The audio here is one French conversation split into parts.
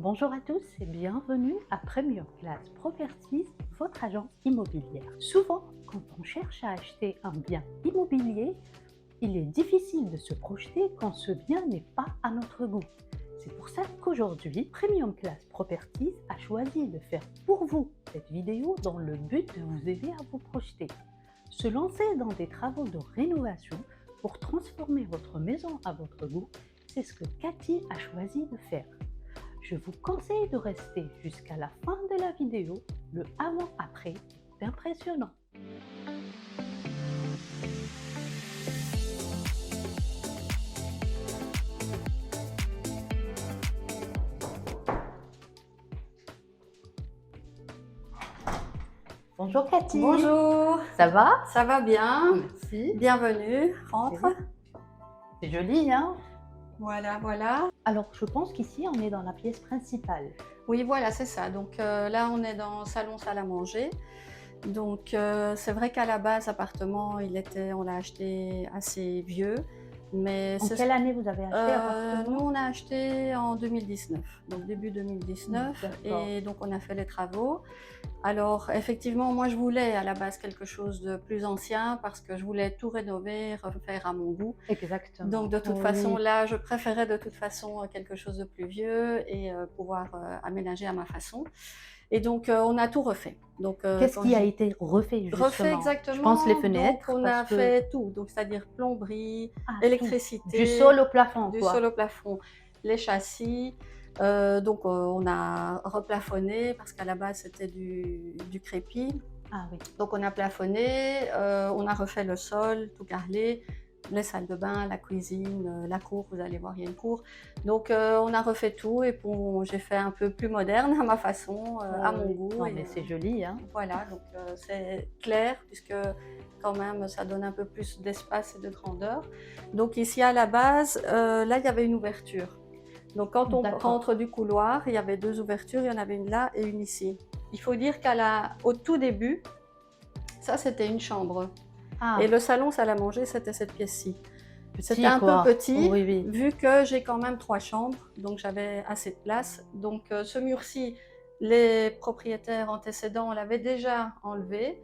Bonjour à tous et bienvenue à Premium Class Properties, votre agence immobilière. Souvent, quand on cherche à acheter un bien immobilier, il est difficile de se projeter quand ce bien n'est pas à notre goût. C'est pour ça qu'aujourd'hui, Premium Class Properties a choisi de faire pour vous cette vidéo dans le but de vous aider à vous projeter. Se lancer dans des travaux de rénovation pour transformer votre maison à votre goût, c'est ce que Cathy a choisi de faire. Je vous conseille de rester jusqu'à la fin de la vidéo, le avant-après est impressionnant. Bonjour Cathy. Bonjour, Ça va? ça va bien? Merci. Bienvenue, rentre. C'est joli, hein? Voilà, voilà. Alors, je pense qu'ici, on est dans la pièce principale. Oui, voilà, c'est ça. Donc là, on est dans salon, salle à manger. Donc c'est vrai qu'à la base, appartement, on l'a acheté assez vieux. Mais En quelle année vous avez acheté l'appartement? nous, on a acheté en 2019, donc début 2019. Et donc, on a fait les travaux. Alors, effectivement, moi, je voulais à la base quelque chose de plus ancien parce que je voulais tout rénover, refaire à mon goût. Exactement. Donc, de toute Oui. façon, là, je préférais de toute façon quelque chose de plus vieux et pouvoir aménager à ma façon. Et donc, on a tout refait. Donc, Qu'est-ce qui a été refait justement? refait exactement. Je pense les fenêtres. Donc, on a fait tout. Donc, c'est-à-dire plomberie, électricité. Du sol au plafond, Du quoi. sol au plafond, les châssis. Donc, on a replafonné parce qu'à la base, c'était du crépi. Ah oui. Donc, on a plafonné, on a refait le sol, tout carrelé, les salles de bain, la cuisine, la cour, vous allez voir, il y a une cour. Donc, on a refait tout et bon, j'ai fait un peu plus moderne à ma façon, à mon goût. Non, mais c'est joli, hein. Voilà, donc c'est clair puisque quand même, ça donne un peu plus d'espace et de grandeur. Donc ici, à la base, là, il y avait une ouverture. Donc quand on rentre du couloir, il y avait deux ouvertures, il y en avait une là et une ici. Il faut dire qu'au tout début, ça, c'était une chambre. Ah. Et le salon, salle à manger, c'était cette pièce-ci. C'était un quoi. peu petit, Oui. vu que j'ai quand même 3 chambres, donc j'avais assez de place. Donc ce mur-ci, les propriétaires antécédents l'avaient déjà enlevé.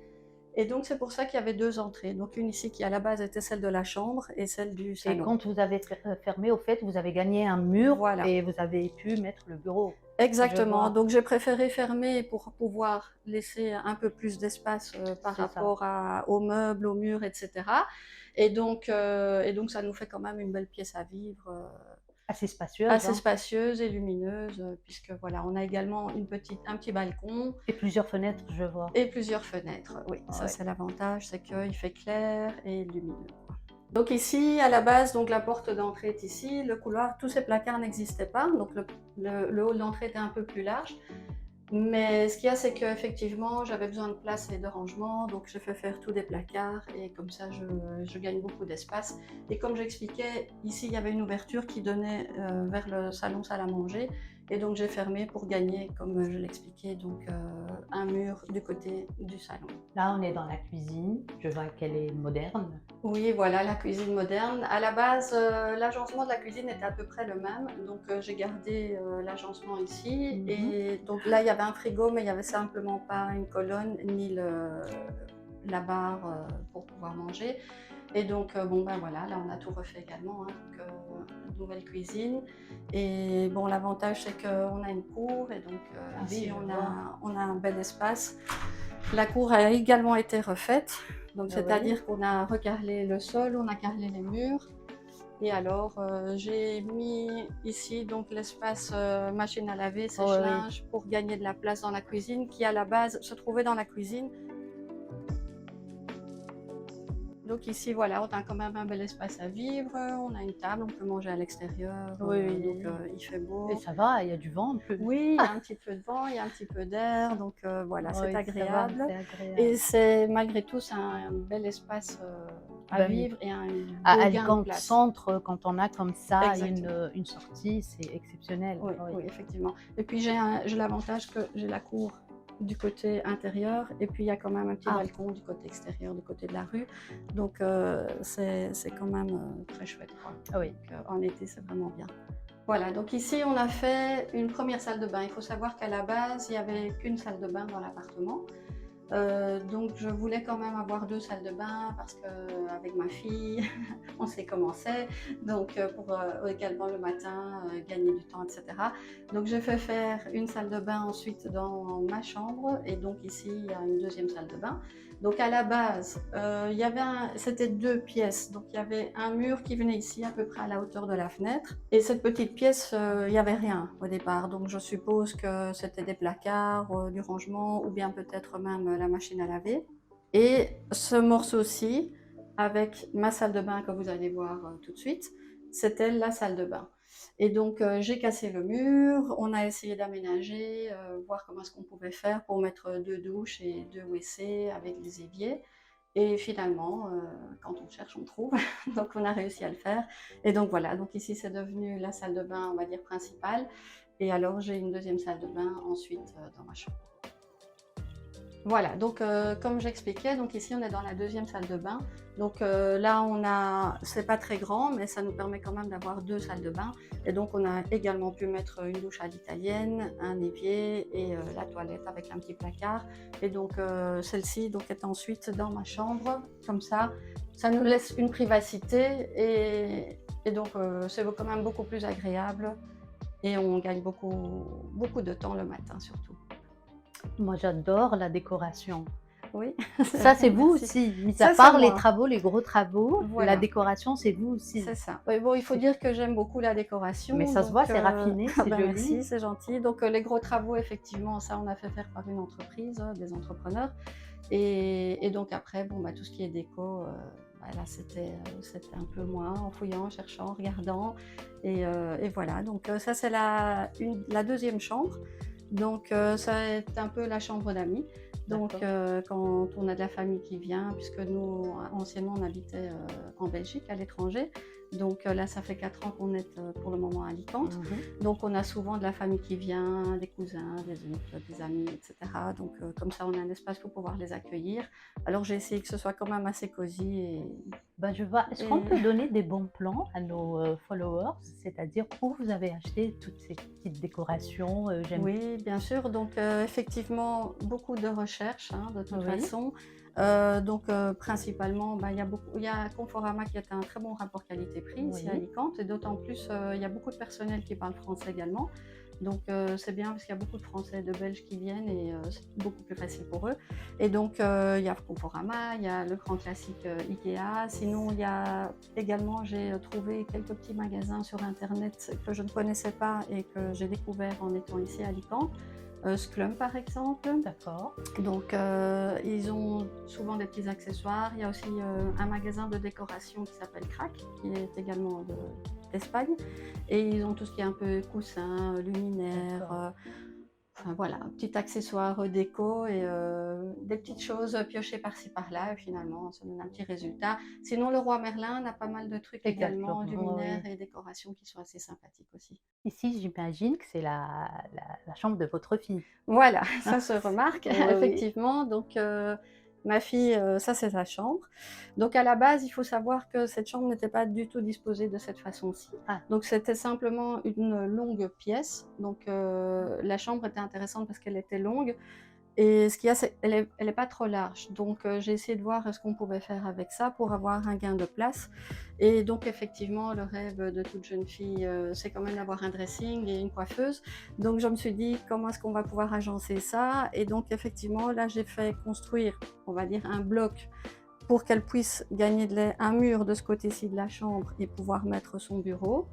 Et donc c'est pour ça qu'il y avait 2 entrées. Donc une ici qui à la base était celle de la chambre et celle du salon. Et quand vous avez fermé, au fait, vous avez gagné un mur. Voilà. Et vous avez pu mettre le bureau. Exactement. Donc j'ai préféré fermer pour pouvoir laisser un peu plus d'espace par rapport aux meubles, aux murs, etc. Et donc ça nous fait quand même une belle pièce à vivre. Assez spacieuse. Assez spacieuse et lumineuse, puisque voilà, on a également un petit balcon. Et plusieurs fenêtres, je vois. Et plusieurs fenêtres, oui. Ça, c'est l'avantage, c'est qu'il fait clair et lumineux. Donc ici, à la base, donc la porte d'entrée est ici, le couloir, tous ces placards n'existaient pas, donc le hall d'entrée était un peu plus large. Mais ce qu'il y a, c'est qu'effectivement, j'avais besoin de place et de rangement, donc j'ai fait faire tous des placards et comme ça, je gagne beaucoup d'espace. Et comme j'expliquais, ici, il y avait une ouverture qui donnait vers le salon salle à manger et donc j'ai fermé pour gagner, comme je l'expliquais, donc un mur du côté du salon. Là, on est dans la cuisine. Je vois qu'elle est moderne. Oui, voilà, la cuisine moderne. À la base, l'agencement de la cuisine était à peu près le même, donc j'ai gardé l'agencement ici. Et donc là, il y avait un frigo, mais il n'y avait simplement pas une colonne ni la barre pour pouvoir manger. Et donc, bon, ben voilà, là, on a tout refait également, hein, donc une nouvelle cuisine. Et bon, l'avantage, c'est qu'on a une cour, et donc ici, on a un bel espace. La cour a également été refaite, donc c'est-à-dire qu'on a recarrelé le sol, on a carrelé les murs. Et alors, j'ai mis ici donc l'espace machine à laver, sèche-linge, pour gagner de la place dans la cuisine, qui à la base se trouvait dans la cuisine. Donc ici, voilà, on a quand même un bel espace à vivre, on a une table, on peut manger à l'extérieur, donc il fait beau. Et ça va, il y a du vent un peu. Oui, il y a un petit peu de vent, il y a un petit peu d'air, donc voilà, c'est agréable. agréable. Et malgré tout, c'est un bel espace à vivre et un À beau gain de Alicante place. Centre, quand on a comme ça Exactement. une sortie, c'est exceptionnel. Oui, effectivement. Et puis j'ai l'avantage que j'ai la cour du côté intérieur et puis il y a quand même un petit balcon du côté extérieur, du côté de la rue. Donc c'est quand même très chouette, quoi. Oui. Donc, en été, c'est vraiment bien. Voilà, donc ici on a fait une première salle de bain. Il faut savoir qu'à la base, il n'y avait qu'une salle de bain dans l'appartement. Donc je voulais quand même avoir 2 salles de bain parce qu'avec ma fille, on sait comment c'est, donc pour également le matin, gagner du temps et cetera. Donc j'ai fait faire une salle de bain ensuite dans ma chambre et donc ici il y a une deuxième salle de bain. Donc à la base, il y avait c'était 2 pièces, donc il y avait un mur qui venait ici à peu près à la hauteur de la fenêtre et cette petite pièce, il y avait rien au départ. Donc je suppose que c'était des placards, du rangement ou bien peut-être même la machine à laver. Et ce morceau-ci, avec ma salle de bain que vous allez voir tout de suite, c'était la salle de bain. Et donc j'ai cassé le mur, on a essayé d'aménager, voir comment est-ce qu'on pouvait faire pour mettre 2 douches et 2 WC avec des éviers. Et finalement, quand on cherche, on trouve. Donc on a réussi à le faire. Et donc voilà, donc ici c'est devenu la salle de bain, on va dire principale. Et alors j'ai une deuxième salle de bain ensuite dans ma chambre. Voilà, donc comme j'expliquais, donc ici on est dans la deuxième salle de bain. Donc là on a, c'est pas très grand, mais ça nous permet quand même d'avoir 2 salles de bain. Et donc on a également pu mettre une douche à l'italienne, un évier et la toilette avec un petit placard. Et donc celle-ci donc est ensuite dans ma chambre, comme ça nous laisse une privacité et donc c'est quand même beaucoup plus agréable et on gagne beaucoup de temps le matin surtout. Moi, j'adore la décoration. Oui, Ça, c'est vous merci. aussi. Mis Ça, à c'est part les moi. travaux, les gros travaux, Voilà. la décoration, c'est vous aussi. C'est ça. Oui, bon, il faut dire que j'aime beaucoup la décoration. Mais ça se donc, voit, c'est raffiné, ah c'est ben, joli. merci, c'est gentil. Donc, les gros travaux, effectivement, ça, on a fait faire par une entreprise, des entrepreneurs. Et donc, après, bon, bah, tout ce qui est déco, bah, là, c'était un peu moins en fouillant, en cherchant, en regardant. Et voilà. Donc, ça, c'est la deuxième chambre. Donc, ça est un peu la chambre d'amis. Donc, D'accord. quand on a de la famille qui vient, puisque nous, anciennement, on habitait en Belgique, à l'étranger. Donc là, ça fait 4 ans qu'on est pour le moment à Alicante. Donc on a souvent de la famille qui vient, des cousins, des oncles, des amis, etc. Donc comme ça, on a un espace pour pouvoir les accueillir. Alors j'ai essayé que ce soit quand même assez cosy. Ben, je vois. Est-ce qu'on peut donner des bons plans à nos followers, c'est-à-dire où vous avez acheté toutes ces petites décorations Oui, bien sûr. Donc effectivement, beaucoup de recherches hein, de toute Oui. façon. Donc principalement, bah, il y a Conforama qui est un très bon rapport qualité-prix ici à Oui. Alicante et d'autant plus il y a beaucoup de personnel qui parle français également. Donc c'est bien parce qu'il y a beaucoup de Français et de Belges qui viennent et c'est beaucoup plus facile pour eux. Et donc il y a Conforama, il y a le grand classique Ikea. Sinon il y a également, j'ai trouvé quelques petits magasins sur internet que je ne connaissais pas et que j'ai découvert en étant ici à Alicante. Sclum par exemple. D'accord. Donc ils ont souvent des petits accessoires. Il y a aussi un magasin de décoration qui s'appelle Crac, qui est également d'Espagne. Et ils ont tout ce qui est un peu coussin, luminaire, enfin voilà, un petit accessoire déco et des petites choses piochées par-ci par-là. Et finalement, ça donne un petit résultat. Sinon, le Roi Merlin a pas mal de trucs également, Exactement, luminaires oui. et décorations qui sont assez sympathiques aussi. Ici, j'imagine que c'est la chambre de votre fille. Voilà, ça se remarque Oui, oui. effectivement. Donc ma fille, ça c'est sa chambre. Donc à la base, il faut savoir que cette chambre n'était pas du tout disposée de cette façon-ci. Ah. Donc c'était simplement une longue pièce. Donc la chambre était intéressante parce qu'elle était longue. Et ce qu'il y a, c'est qu'elle est pas trop large. Donc j'ai essayé de voir ce qu'on pouvait faire avec ça pour avoir un gain de place. Et donc effectivement, le rêve de toute jeune fille, c'est quand même d'avoir un dressing et une coiffeuse. Donc je me suis dit: «Comment est-ce qu'on va pouvoir agencer ça?» Et donc effectivement, là, j'ai fait construire, on va dire, un bloc pour qu'elle puisse gagner un mur de ce côté-ci de la chambre et pouvoir mettre son bureau.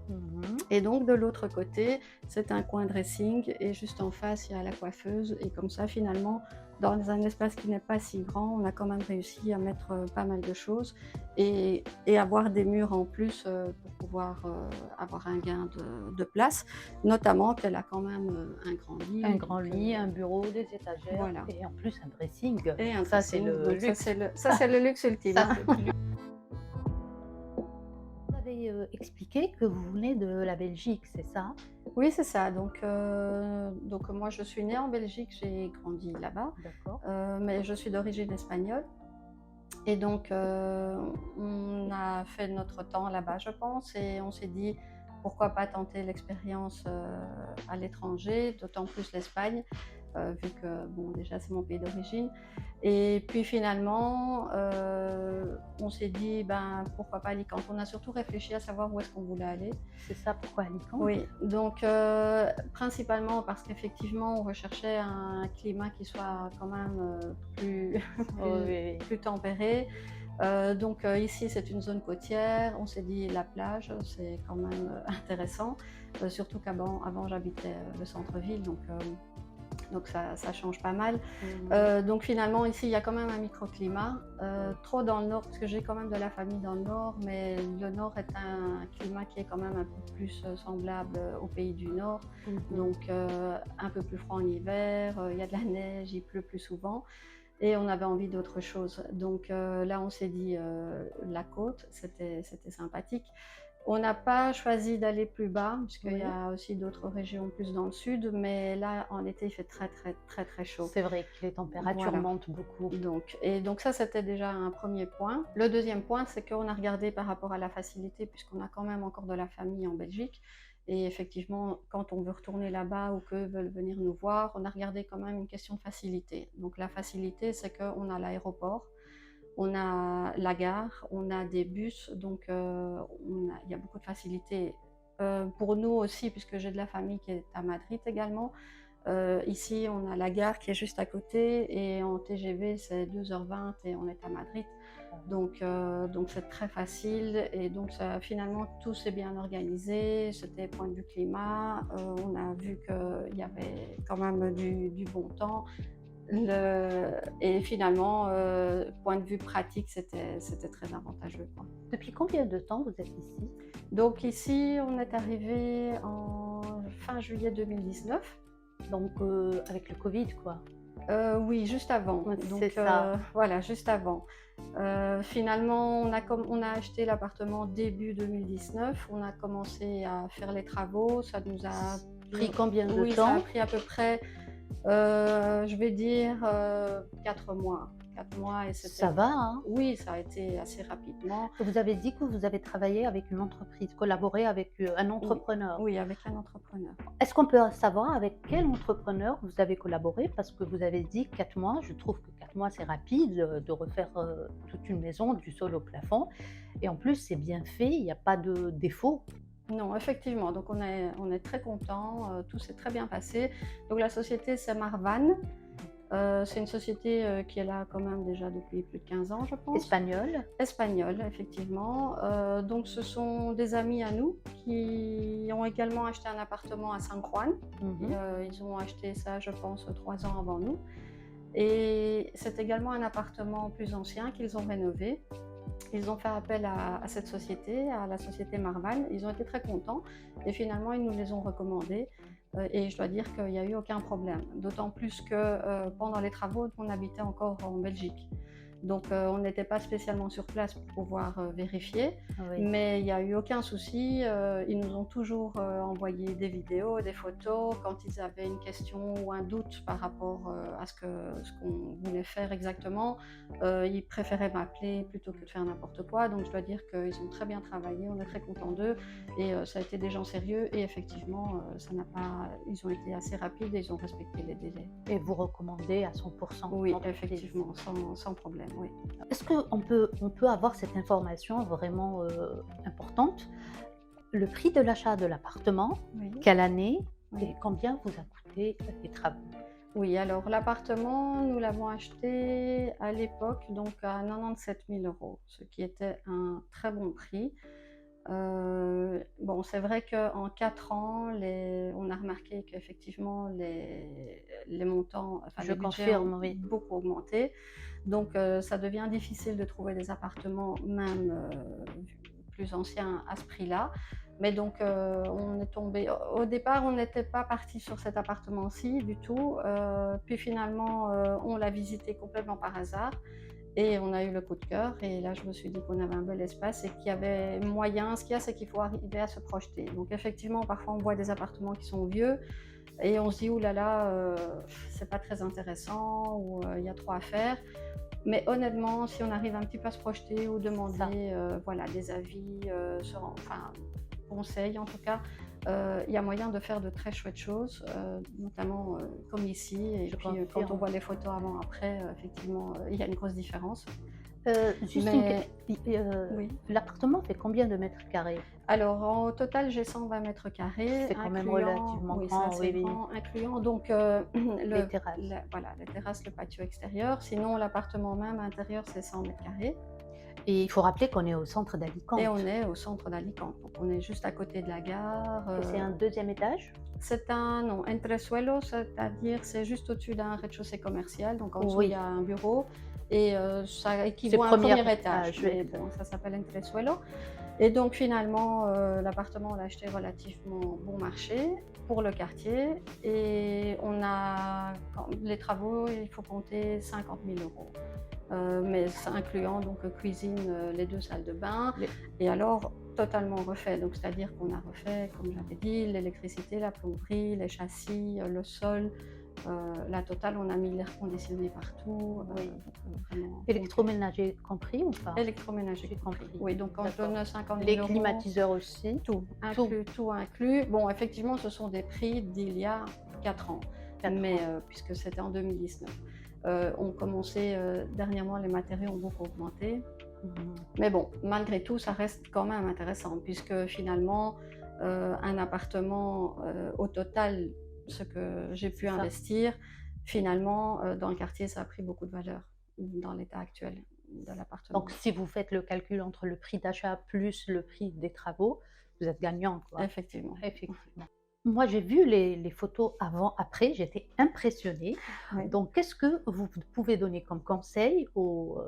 Et donc de l'autre côté, c'est un coin dressing et juste en face, il y a la coiffeuse. Et comme ça, finalement, dans un espace qui n'est pas si grand, on a quand même réussi à mettre pas mal de choses et avoir des murs en plus pour pouvoir avoir un gain de place. Notamment qu'elle a quand même un grand lit. Un grand lit, un bureau, des étagères Voilà. et en plus un dressing. Et un Ça, c'est dressing. le Donc luxe. ça, c'est le luxe ultime. Ça, c'est le luxe. Vous avez expliqué que vous venez de la Belgique, c'est ça? Oui, c'est ça. Donc moi, je suis née en Belgique, j'ai grandi là-bas, D'accord. mais je suis d'origine espagnole. Et donc, on a fait notre temps là-bas, je pense, et on s'est dit: pourquoi pas tenter l'expérience à l'étranger, d'autant plus l'Espagne, vu que bon, déjà c'est mon pays d'origine. Et puis finalement, on s'est dit, ben, pourquoi pas Alicante. On a surtout réfléchi à savoir où est-ce qu'on voulait aller. C'est ça, pourquoi Alicante? Oui, donc principalement parce qu'effectivement, on recherchait un climat qui soit quand même plus, Oui, plus tempéré. Donc ici, c'est une zone côtière. On s'est dit la plage, c'est quand même intéressant. Surtout avant j'habitais le centre-ville, donc ça change pas mal. Donc finalement, ici, il y a quand même un microclimat. Trop dans le nord, parce que j'ai quand même de la famille dans le nord, mais le nord est un climat qui est quand même un peu plus semblable au pays du nord. Donc un peu plus froid en hiver, il y a de la neige, il pleut plus souvent. Et on avait envie d'autre chose. Donc là, on s'est dit la côte, c'était sympathique. On n'a pas choisi d'aller plus bas, puisqu'il y a aussi d'autres régions plus dans le sud, mais là, en été, il fait très, très, très, très chaud. C'est vrai que les températures montent beaucoup. Donc ça, c'était déjà un premier point. Le deuxième point, c'est qu'on a regardé par rapport à la facilité, puisqu'on a quand même encore de la famille en Belgique. Et effectivement, quand on veut retourner là-bas ou qu'eux veulent venir nous voir, on a regardé quand même une question de facilité. Donc la facilité, c'est qu'on a l'aéroport, on a la gare, on a des bus, donc il y a beaucoup de facilité. Pour nous aussi, puisque j'ai de la famille qui est à Madrid également. Ici, on a la gare qui est juste à côté et en TGV, c'est 2h20 et on est à Madrid. Donc c'est très facile et donc finalement tout s'est bien organisé. C'était point de vue climat, on a vu qu'il y avait quand même du bon temps. Et finalement, point de vue pratique, c'était très avantageux, quoi. Depuis combien de temps vous êtes ici? Donc ici, on est arrivé en fin juillet 2019. Donc avec le Covid, quoi. Oui, juste avant. C'est ça. Voilà, juste avant. Finalement, on a acheté l'appartement début 2019. On a commencé à faire les travaux. Ça nous a Pris combien de Oui, ça temps? a pris à peu près, je vais dire, 4 mois. 4 mois et Ça va, hein? Oui, ça a été assez rapidement. Vous avez dit que vous avez travaillé avec une entreprise, collaboré avec un entrepreneur. Oui, avec un entrepreneur. Est-ce qu'on peut savoir avec quel entrepreneur vous avez collaboré? Parce que vous avez dit 4 mois. Je trouve que 4 mois, c'est rapide de refaire toute une maison du sol au plafond. Et en plus, c'est bien fait, il n'y a pas de défaut. Non, effectivement. Donc on est très contents, tout s'est très bien passé. Donc la société, c'est Marvan. C'est une société qui est là quand même déjà depuis plus de 15 ans, je pense. Espagnole, effectivement. Donc ce sont des amis à nous qui ont également acheté un appartement à San Juan. Ils ont acheté ça, je pense, 3 ans avant nous. Et c'est également un appartement plus ancien qu'ils ont rénové. Ils ont fait appel à cette société, à la société Marvan. Ils ont été très contents et finalement, ils nous les ont recommandés. Et je dois dire qu'il n'y a eu aucun problème. D'autant plus que pendant les travaux, on habitait encore en Belgique. Donc on n'était pas spécialement sur place pour pouvoir vérifier, mais il n'y a eu aucun souci. Ils nous ont toujours envoyé des vidéos, des photos. Quand ils avaient une question ou un doute par rapport à ce qu'on voulait faire exactement, ils préféraient m'appeler plutôt que de faire n'importe quoi. Donc je dois dire qu'ils ont très bien travaillé, on est très contents d'eux et ça a été des gens sérieux et effectivement ils ont été assez rapides et ils ont respecté les délais. Et vous recommandez à 100%? Oui, effectivement, sans problème. Oui. Est-ce qu'on peut avoir cette information vraiment importante? Le prix de l'achat de l'appartement, quelle année et combien vous a coûté les travaux? Oui, alors l'appartement, nous l'avons acheté à l'époque donc à 97 000 €, ce qui était un très bon prix. Bon, c'est vrai qu'en 4 ans, on a remarqué qu'effectivement les montants, Je les budgets confirme, ont oui. beaucoup augmenté. Donc ça devient difficile de trouver des appartements même plus anciens à ce prix-là. Mais donc on est tombé. Au départ, on n'était pas parti sur cet appartement-ci du tout. Puis finalement, on l'a visité complètement par hasard. Et on a eu le coup de cœur et là je me suis dit qu'on avait un bel espace et qu'il y avait moyen. Ce qu'il y a, c'est qu'il faut arriver à se projeter. Donc effectivement, parfois on voit des appartements qui sont vieux et on se dit oulala, c'est pas très intéressant ou il y a trop à faire. Mais honnêtement, si on arrive un petit peu à se projeter ou demander voilà, des avis, conseille en tout cas, il y a moyen de faire de très chouettes choses, notamment comme ici. Et Je puis quand on confirme. voit les photos avant-après, effectivement, il y a une grosse différence. Juste une Mais oui. l'appartement fait combien de mètres carrés? Alors, en total, j'ai 120 mètres carrés, C'est quand même incluant, relativement oui, ça grand, c'est oui, oui, grand, incluant donc les terrasses. voilà, les terrasses, le patio extérieur. Sinon, l'appartement même intérieur, c'est 100 mètres carrés. Et il faut rappeler qu'on est au centre Et on d'Alicante est au centre d'Alicante. Donc, on est juste à côté de la gare. et c'est un deuxième étage? C'est un non, entresuelo, c'est-à-dire c'est juste au-dessus d'un rez-de-chaussée commercial. Donc, en dessous, il y Oui, a un bureau et ça c'est équivaut à un premier premier étage. étage, Mais bon, ça s'appelle entresuelo. Et donc finalement, l'appartement, on l'a acheté relativement bon marché pour le quartier et on a les travaux, il faut compter 50 000 €. Mais ça incluant donc cuisine, les 2 salles de bain les et alors totalement refait. Donc c'est-à-dire qu'on a refait, comme j'avais dit, l'électricité, la plomberie, les châssis, le sol, la totale. On a mis l'air conditionné partout, oui. donc vraiment Électroménager compris ou pas? électroménager J'ai compris. compris. Oui, donc quand je D'accord. donne 50 Les 000 €. climatiseurs aussi? Tout, Tout, inclus, tout inclus. Bon, effectivement, ce sont des prix d'il y a 4 ans, 4 mais ans. puisque c'était en 2019. On commençait, dernièrement, les matériaux ont beaucoup augmenté. Mmh. Mais bon, malgré tout, ça reste quand même intéressant, puisque finalement, un appartement, au total, ce que j'ai pu C'est ça. investir, finalement, dans le quartier, ça a pris beaucoup de valeur dans l'état actuel de l'appartement. Donc si vous faites le calcul entre le prix d'achat plus le prix des travaux, vous êtes gagnant, quoi. Effectivement. Effectivement. Moi, j'ai vu les photos avant, après, j'étais impressionnée. Oui. Donc qu'est-ce que vous pouvez donner comme conseil aux,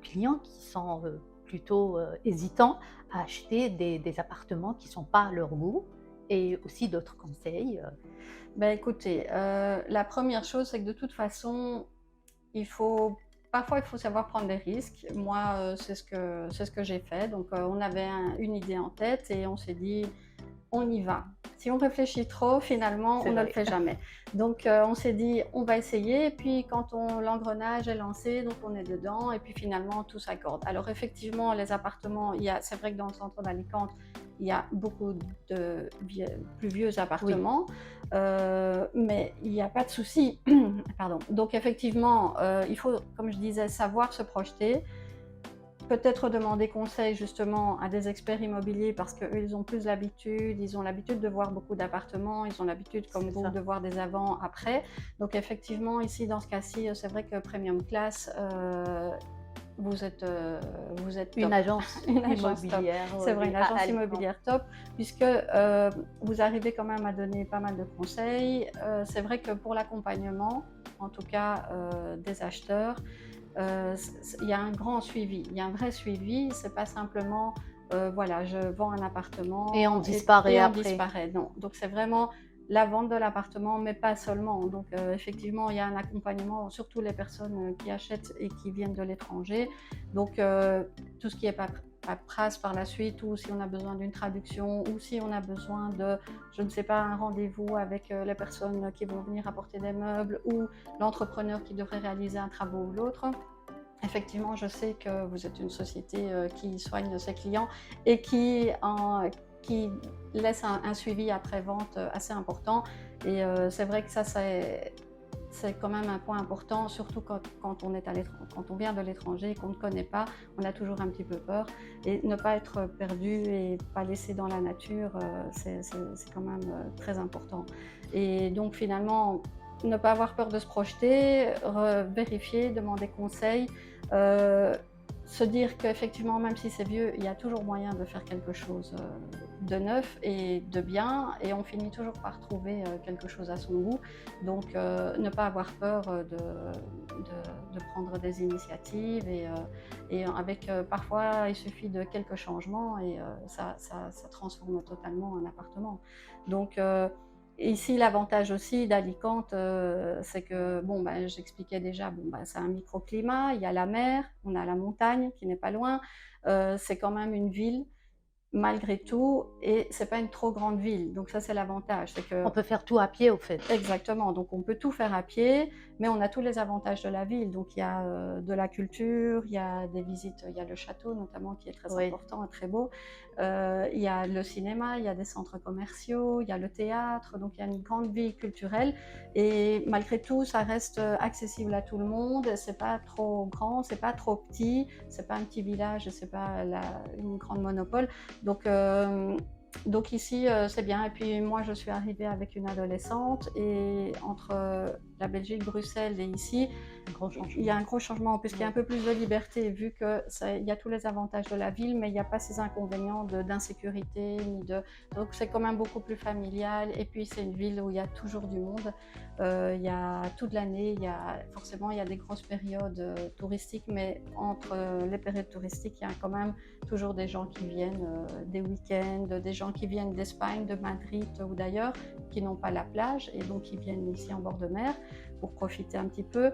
clients qui sont, plutôt, hésitants à acheter des appartements qui ne sont pas à leur goût? Et aussi d'autres conseils, Ben écoutez, la première chose, c'est que de toute façon, il faut parfois, il faut savoir prendre des risques. Moi, c'est ce que j'ai fait. Donc, on avait une idée en tête et on s'est dit: «On y va». Si on réfléchit trop, finalement, c'est on ne le vrai. fait jamais. Donc, on s'est dit: «On va essayer» et puis quand l'engrenage est lancé, donc on est dedans et puis finalement tout s'accorde. Alors effectivement, les appartements, c'est vrai que dans le centre d'Alicante, il y a beaucoup de plus vieux Oui, appartements, mais il n'y a pas de souci. Pardon. Donc effectivement, il faut, comme je disais, savoir se projeter. Peut-être demander conseil justement à des experts immobiliers parce qu'eux, ils ont plus l'habitude, ils ont l'habitude de voir beaucoup d'appartements, ils ont l'habitude, comme c'est vous, ça. de voir des avant, après. Donc effectivement, ici, dans ce cas-ci, c'est vrai que Premium Class, vous êtes Une top. agence Une agence top. immobilière, C'est vrai, oui, une à agence Alicante. immobilière top, puisque vous arrivez quand même à donner pas mal de conseils. C'est vrai que pour l'accompagnement, en tout cas des acheteurs, il y a un grand suivi, il y a un vrai suivi. C'est pas simplement, voilà, je vends un appartement Et on disparaît et on après. disparaît. Non, donc c'est vraiment la vente de l'appartement, mais pas seulement. Donc effectivement, il y a un accompagnement, surtout les personnes qui achètent et qui viennent de l'étranger. Donc tout ce qui est paperasse par la suite, ou si on a besoin d'une traduction, ou si on a besoin de, je ne sais pas, un rendez-vous avec les personnes qui vont venir apporter des meubles, ou l'entrepreneur qui devrait réaliser un travaux ou l'autre. Effectivement, je sais que vous êtes une société qui soigne ses clients et qui laisse un suivi après-vente assez important. Et c'est vrai que ça, c'est quand même un point important, surtout quand on est quand on vient de l'étranger et qu'on ne connaît pas, on a toujours un petit peu peur. Et ne pas être perdu et pas laissé dans la nature, c'est quand même très important. Et donc finalement, ne pas avoir peur de se projeter, vérifier, demander conseil, euh, se dire qu'effectivement, même si c'est vieux, il y a toujours moyen de faire quelque chose de neuf et de bien, et on finit toujours par trouver quelque chose à son goût. Donc, ne pas avoir peur de prendre des initiatives, et avec parfois, il suffit de quelques changements et ça transforme totalement un appartement. Donc, ici, l'avantage aussi d'Alicante, c'est que, bon, ben, j'expliquais déjà, bon, ben, c'est un microclimat, il y a la mer, on a la montagne qui n'est pas loin, c'est quand même une ville malgré tout, et c'est pas une trop grande ville. Donc ça, c'est l'avantage, c'est que On peut faire tout à pied, au fait. exactement, donc on peut tout faire à pied, mais on a tous les avantages de la ville. Donc il y a de la culture, il y a des visites, il y a le château notamment qui est très Oui. important et très beau. Il y a le cinéma, il y a des centres commerciaux, il y a le théâtre, donc il y a une grande vie culturelle. Et malgré tout, ça reste accessible à tout le monde. C'est pas trop grand, c'est pas trop petit, c'est pas un petit village, c'est pas une grande monopole. Donc, donc ici, c'est bien. Et puis moi, je suis arrivée avec une adolescente et entre la Belgique, Bruxelles et ici, Un gros changement. il y a un gros changement puisqu'il y a un peu plus de liberté vu que il y a tous les avantages de la ville, mais il n'y a pas ces inconvénients d'insécurité. Donc c'est quand même beaucoup plus familial. Et puis c'est une ville où il y a toujours du monde. Il y a toute l'année, forcément il y a des grosses périodes touristiques, mais entre les périodes touristiques, il y a quand même toujours des gens qui viennent des week-ends, des gens qui viennent d'Espagne, de Madrid ou d'ailleurs, qui n'ont pas la plage et donc qui viennent ici en bord de mer pour profiter un petit peu.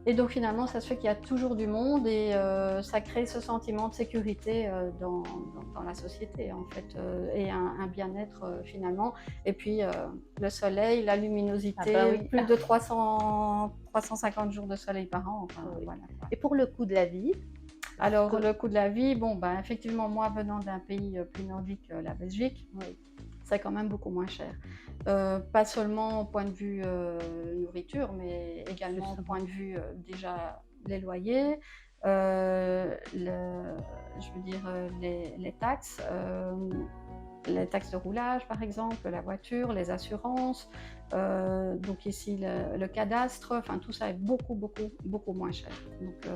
Et donc finalement, ça se fait qu'il y a toujours du monde et ça crée ce sentiment de sécurité dans la société en fait et un bien-être finalement. Et puis le soleil, la luminosité, Ah bah oui. plus de 350 jours de soleil par an. Enfin, Oui. voilà, quoi. Et pour le coût de la vie, Alors le coût de la vie, bon ben effectivement moi venant d'un pays plus nordique, la Belgique, oui, c'est quand même beaucoup moins cher. Pas seulement au point de vue nourriture, mais également au justement. point de vue déjà les loyers, je veux dire les taxes de roulage par exemple, la voiture, les assurances, donc ici le cadastre, enfin tout ça est beaucoup, beaucoup, beaucoup moins cher. Donc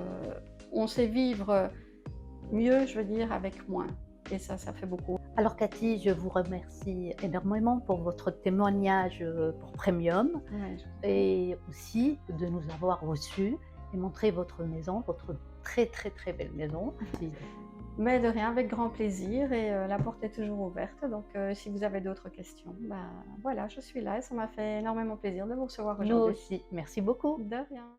on sait vivre mieux, je veux dire, avec moins. Et ça fait beaucoup. Alors Cathy, je vous remercie énormément pour votre témoignage pour Premium Ouais, et aussi de nous avoir reçus et montré votre maison, votre très très très belle maison. mais de rien, avec grand plaisir et la porte est toujours ouverte. Donc si vous avez d'autres questions, voilà, je suis là et ça m'a fait énormément plaisir de vous recevoir Nous aujourd'hui. aussi, merci beaucoup. De rien.